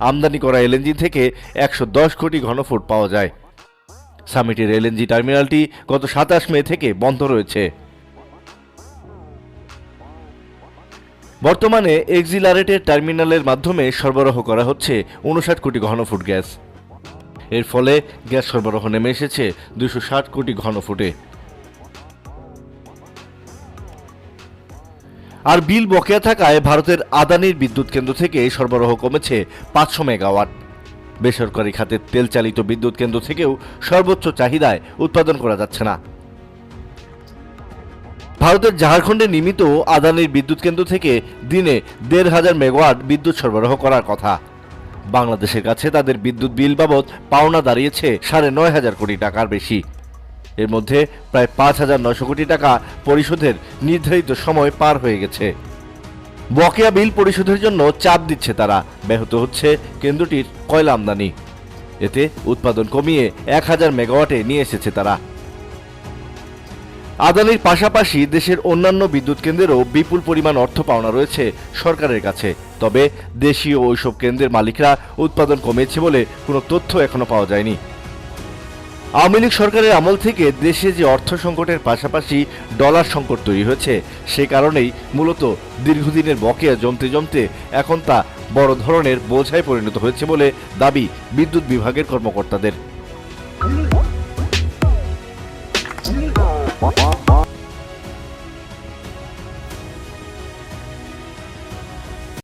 আমদানি করা এলএনজি থেকে 110 কোটি ঘনফুট পাওয়া যায়। সামিটের এলএনজি টার্মিনালটি গত 27 মে থেকে বন্ধ রয়েছে। বর্তমানে এক্সিলারেটেড টার্মিনালের মাধ্যমে সরবরাহ করা হচ্ছে 59 কোটি ঘনফুট গ্যাস। এর ফলে গ্যাস সরবরাহ নেমে এসেছে 260 কোটি ঘনফুটে। আর বিল বকেয়া থাকায় ভারতের আদানির বিদ্যুৎ কেন্দ্র থেকে সরবরাহ কমেছে 500 মেগাওয়াট। বেসরকারি খাতের তেল চালিত বিদ্যুৎ কেন্দ্র থেকেও সর্বোচ্চ চাহিদায় উৎপাদন করা যাচ্ছে না। ভারতের ঝাড়খণ্ডে নির্মিত আদানির বিদ্যুৎ কেন্দ্র থেকে দিনে 1,500 মেগাওয়াট বিদ্যুৎ সরবরাহ করার কথা। বাংলাদেশের কাছে তাদের বিদ্যুৎ বিল বাবদ পাওনা দাঁড়িয়েছে 9,500 কোটি টাকার বেশি। এর মধ্যে প্রায় 5,900 কোটি টাকা পরিশোধের নির্ধারিত সময় পার হয়ে গেছে। বকেয়া বিল পরিশোধের জন্য চাপ দিচ্ছে তারা। ব্যাহত হচ্ছে কেন্দ্রটির কয়লা আমদানি। এতে উৎপাদন কমিয়ে 1,000 মেগাওয়াটে নিয়ে এসেছে তারা। আদানির পাশাপাশি দেশের অন্যান্য বিদ্যুৎ কেন্দ্রেরও বিপুল পরিমাণ অর্থ পাওনা রয়েছে সরকারের কাছে। তবে দেশীয় ওইসব কেন্দ্রের মালিকরা উৎপাদন কমেছে বলে কোনো তথ্য এখনো পাওয়া যায়নি। আওয়ামী লীগ সরকারের আমল থেকে দেশে যে অর্থ সংকটের পাশাপাশি ডলার সংকট তৈরি হয়েছে, সে কারণেই মূলত দীর্ঘদিনের বকেয়া জমতে জমতে এখন তা বড় ধরনের বোঝায় পরিণত হয়েছে বলে দাবি বিদ্যুৎ বিভাগের কর্মকর্তাদের।